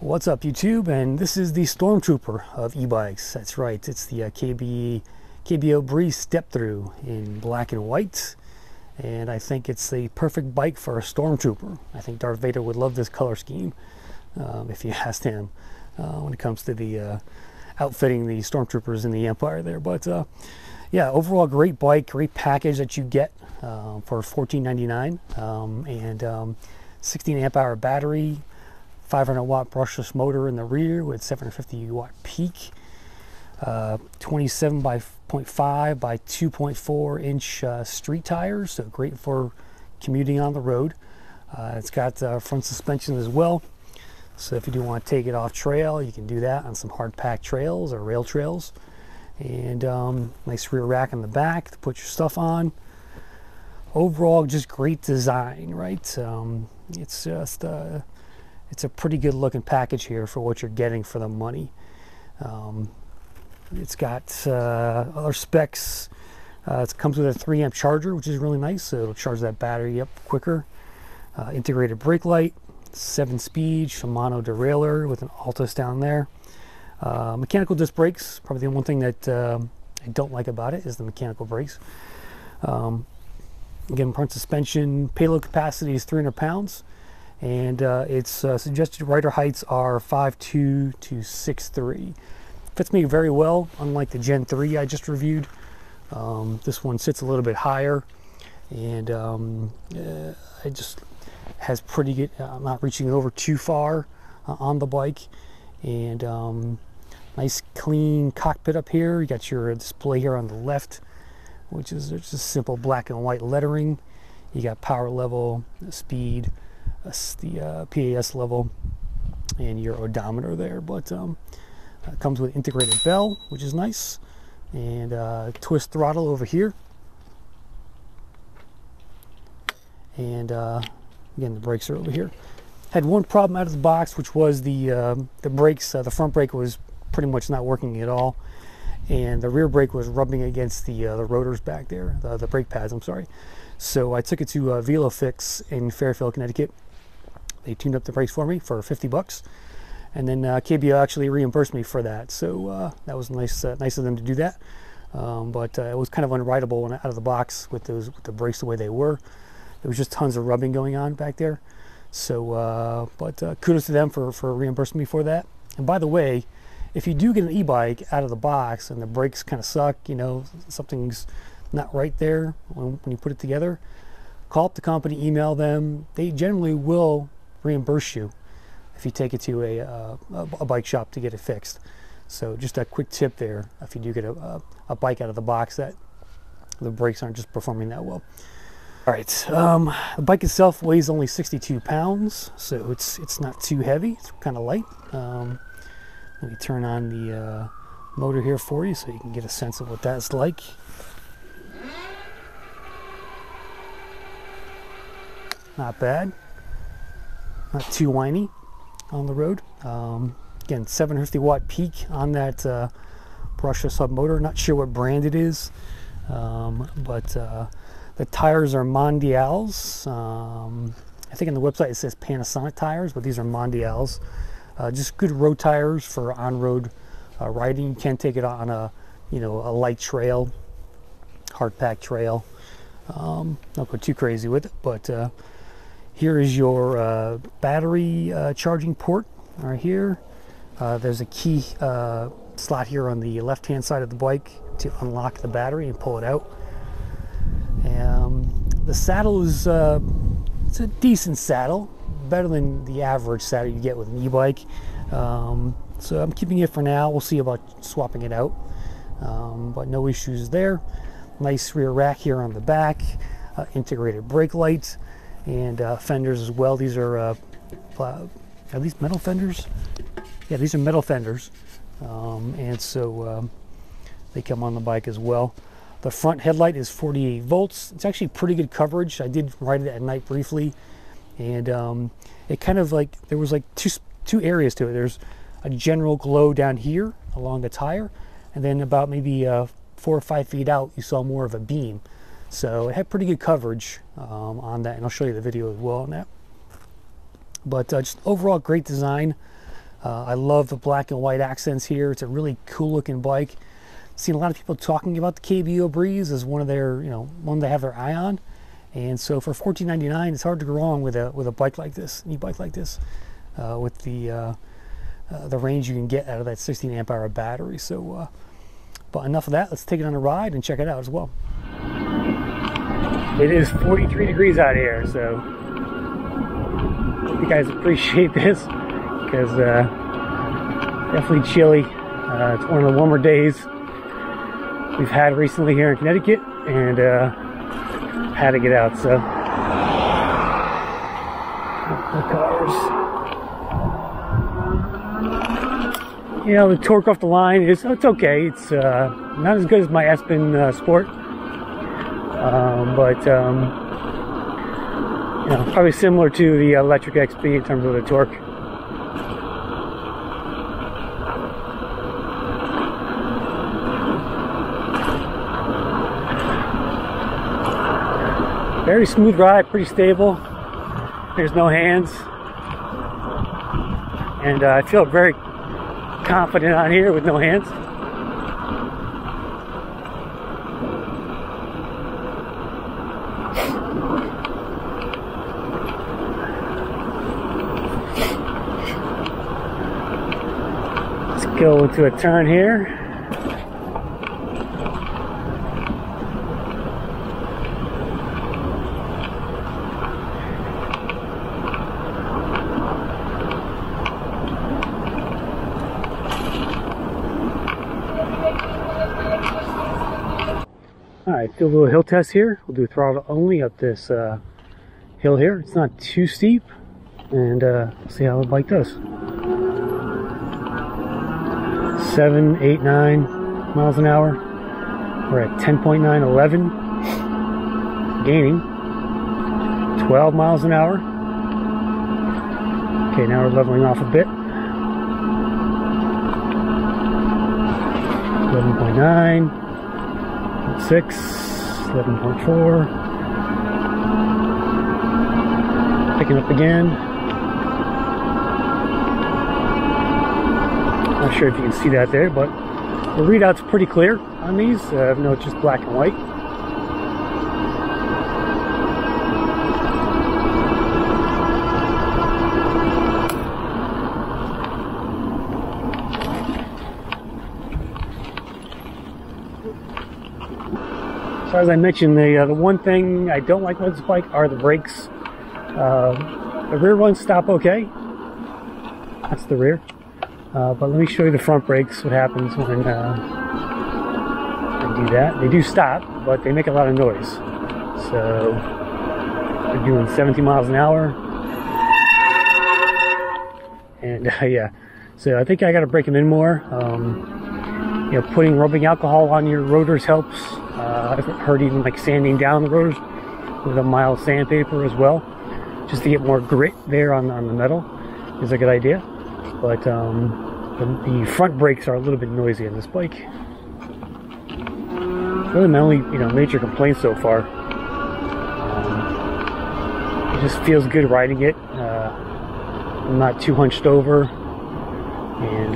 What's up, YouTube? And this is the Stormtrooper of e-bikes. That's right, it's the KBO Breeze Step Thru in black and white, and I think it's the perfect bike for a Stormtrooper. I think Darth Vader would love this color scheme if you asked him when it comes to the outfitting the Stormtroopers in the Empire there. But yeah, overall great bike, great package that you get for $14.99, and 16 amp hour battery, 500 watt brushless motor in the rear with 750 watt peak, 27 by 0.5 by 2.4 inch street tires, so great for commuting on the road. It's got front suspension as well, so if you do want to take it off trail, you can do that on some hard packed trails or rail trails. And nice rear rack in the back to put your stuff on. Overall, just great design, right? It's just it's a pretty good looking package here for what you're getting for the money. It's got other specs. It comes with a 3 amp charger, which is really nice, so it'll charge that battery up quicker. Integrated brake light, 7-speed Shimano derailleur with an Altus down there. Mechanical disc brakes, probably the one thing that I don't like about it is the mechanical brakes. Again, front suspension, payload capacity is 300 pounds. And its suggested rider heights are 5'2" to 6'3". Fits me very well, unlike the Gen 3 I just reviewed. This one sits a little bit higher, and it just has pretty good, I'm not reaching over too far on the bike. And nice clean cockpit up here. You got your display here on the left, which is just simple black and white lettering. You got power level, speed, the PAS level, and your odometer there. But it comes with integrated bell, which is nice, and twist throttle over here. And again, the brakes are over here. Had one problem out of the box, which was the brakes. The front brake was pretty much not working at all, and the rear brake was rubbing against the rotors back there, the brake pads, I'm sorry. So I took it to VeloFix in Fairfield, Connecticut. They tuned up the brakes for me for 50 bucks, and then KBO actually reimbursed me for that. So that was nice, nice of them to do that. But it was kind of unrideable when out of the box with the brakes the way they were. There was just tons of rubbing going on back there. So, but kudos to them for reimbursing me for that. And by the way, if you do get an e-bike out of the box and the brakes kind of suck, you know, something's not right there when you put it together, call up the company, email them. They generally will reimburse you if you take it to a bike shop to get it fixed. So just a quick tip there, if you do get a bike out of the box that the brakes aren't just performing that well. All right, the bike itself weighs only 62 pounds, so it's not too heavy. It's kind of light. Let me turn on the motor here for you so you can get a sense of what that's like. Not bad. Not too whiny on the road. Again, 750 watt peak on that brushless hub motor. Not sure what brand it is, but the tires are Mondials. I think on the website it says Panasonic tires, but these are Mondials. Just good road tires for on-road riding. You can take it on a a light trail, hard packed trail. Not go too crazy with it, but here is your battery charging port right here. There's a key slot here on the left hand side of the bike to unlock the battery and pull it out. The saddle is it's a decent saddle, better than the average saddle you get with an e-bike. So I'm keeping it for now. We'll see about swapping it out, but no issues there. Nice rear rack here on the back, integrated brake light, and fenders as well. These are these metal fenders? Yeah, these are metal fenders, and so they come on the bike as well. The front headlight is 48 volts. It's actually pretty good coverage. I did ride it at night briefly, and it kind of like, there was like two areas to it. There's a general glow down here along the tire, and then about maybe 4 or 5 feet out, you saw more of a beam. So it had pretty good coverage on that, and I'll show you the video as well on that. But just overall great design. I love the black and white accents here. It's a really cool looking bike. Seen a lot of people talking about the KBO Breeze as one of their, one they have their eye on. And so for $14.99, it's hard to go wrong with a bike like this, an e-bike like this, with the range you can get out of that 16 amp hour battery. So, but enough of that. Let's take it on a ride and check it out as well. It is 43 degrees out here, so hope you guys appreciate this, because definitely chilly. It's one of the warmer days we've had recently here in Connecticut, and had to get out. So the cars, the torque off the line it's okay. It's not as good as my Aspen Sport, but probably similar to the electric XP in terms of the torque. Very smooth ride, pretty stable. There's no hands, and I feel very confident on here with no hands. Let's go into a turn here. Alright, do a little hill test here. We'll do throttle only up this hill here. It's not too steep, and we'll see how the bike does. 7, 8, 9 miles an hour. We're at 10.9, 11. Gaining 12 miles an hour. Okay, now we're leveling off a bit. 11.9. 6, 11.4, picking up again. Not sure if you can see that there, but the readout's pretty clear on these. No, it's just black and white. So as I mentioned, the one thing I don't like with this bike are the brakes. The rear ones stop okay. That's the rear. But let me show you the front brakes, what happens when I do that. They do stop, but they make a lot of noise. So we're doing 17 miles an hour. And yeah, so I think I got to break them in more. Putting rubbing alcohol on your rotors helps. I've heard even like sanding down the rotors with a mild sandpaper as well, just to get more grit there on the metal is a good idea. But the front brakes are a little bit noisy on this bike. Really my only major complaint so far. It just feels good riding it. I'm not too hunched over, and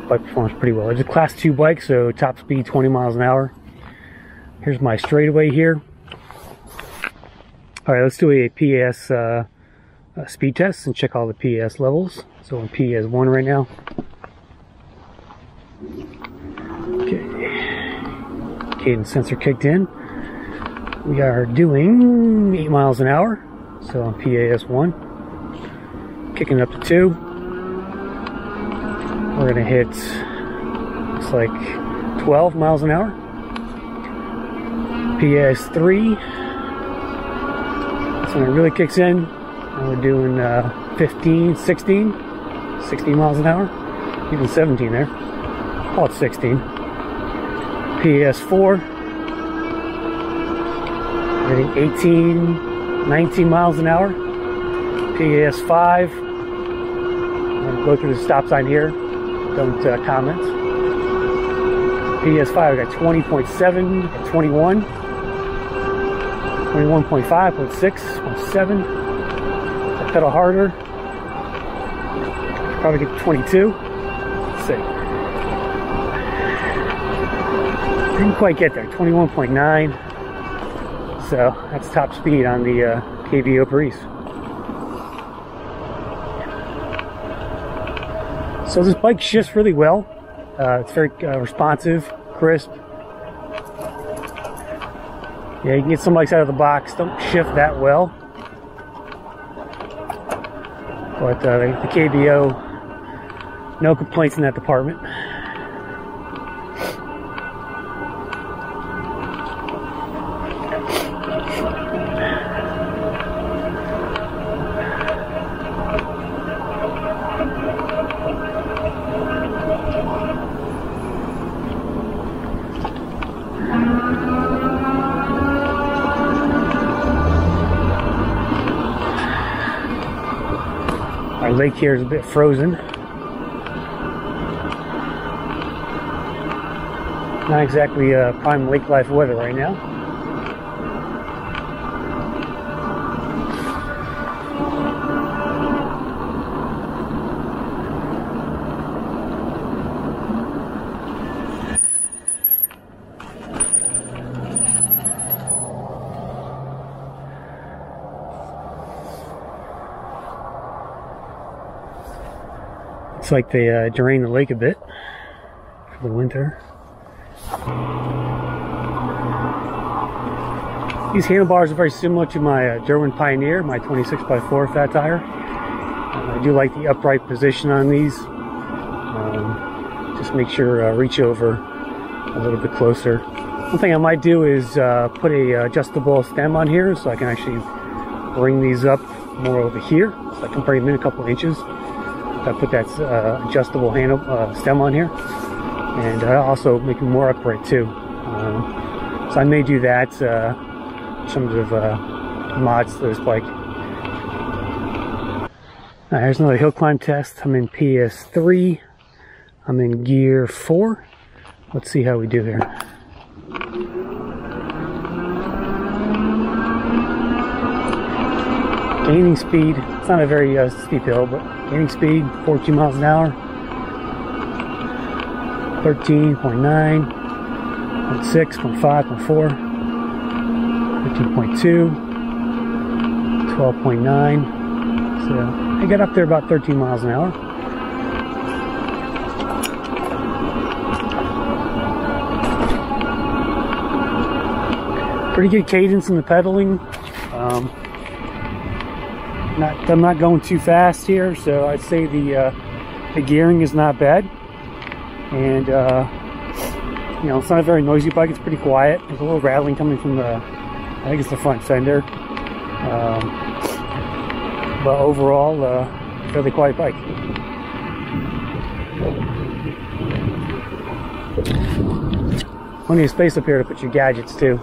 bike performs pretty well. It's a class 2 bike, so top speed 20 miles an hour. Here's my straightaway here. All right, let's do a PAS speed test and check all the PAS levels. So I'm PAS 1 right now. Okay, cadence sensor kicked in. We are doing 8 miles an hour, so I'm PAS 1. Kicking up to 2. We're gonna hit, looks like 12 miles an hour. PAS 3. That's when it really kicks in. And we're doing 15, 16 miles an hour. Even 17 there. Call it 16. PAS 4. Getting 18, 19 miles an hour. PAS 5. I'm gonna go through the stop sign here. Don't comment. PAS 5, I got 20.7 and 21. 21.5, 0.6, 0.7. I pedal harder. Probably get 22. Let's see. Didn't quite get there. 21.9. So that's top speed on the KBO Breeze. So this bike shifts really well. It's very responsive, crisp. Yeah, you can get some bikes out of the box, don't shift that well. But the KBO, no complaints in that department. Our lake here is a bit frozen. Not exactly prime lake life weather right now. Looks like they drained the lake a bit for the winter. These handlebars are very similar to my German Pioneer, my 26x4 fat tire. I do like the upright position on these. Just make sure reach over a little bit closer. One thing I might do is put a adjustable stem on here so I can actually bring these up more over here. So I can bring them in a couple inches. I put that adjustable handle stem on here, and also make them more upright too. So I may do that. Some of mods to this bike. Alright, here's another hill climb test. I'm in PS3. I'm in gear 4. Let's see how we do here. Gaining speed. It's not a very steep hill, but gaining speed 14 miles an hour. 13.9, 0.6, 0.5, 0.4, 15.2, 12.9. So I got up there about 13 miles an hour. Pretty good cadence in the pedaling. I'm not going too fast here, so I'd say the gearing is not bad. And you know, it's not a very noisy bike. It's pretty quiet. There's a little rattling coming from the, I think it's the front fender. But overall, fairly quiet bike. Plenty of space up here to put your gadgets too.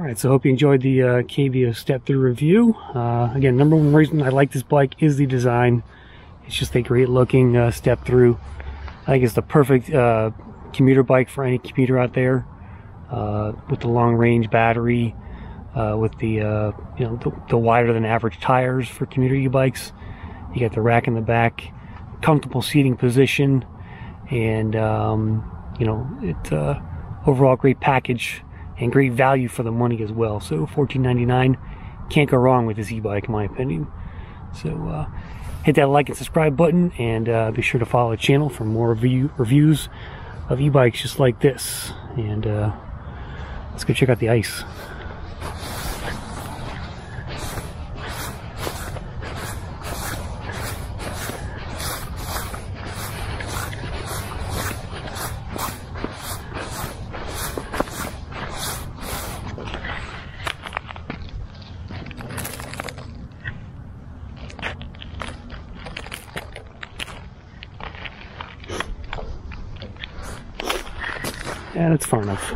Alright, so I hope you enjoyed the KBO step through review. Again, number one reason I like this bike is the design. It's just a great looking step through. I think it's the perfect commuter bike for any commuter out there, with the long range battery, with the you know, the wider than average tires for commuter e-bikes. You got the rack in the back, comfortable seating position, and you know, it's overall great package and great value for the money as well. So $14.99, can't go wrong with this e-bike in my opinion. So hit that like and subscribe button, and be sure to follow the channel for more reviews of e-bikes just like this. And let's go check out the ice. Yeah, that's far enough.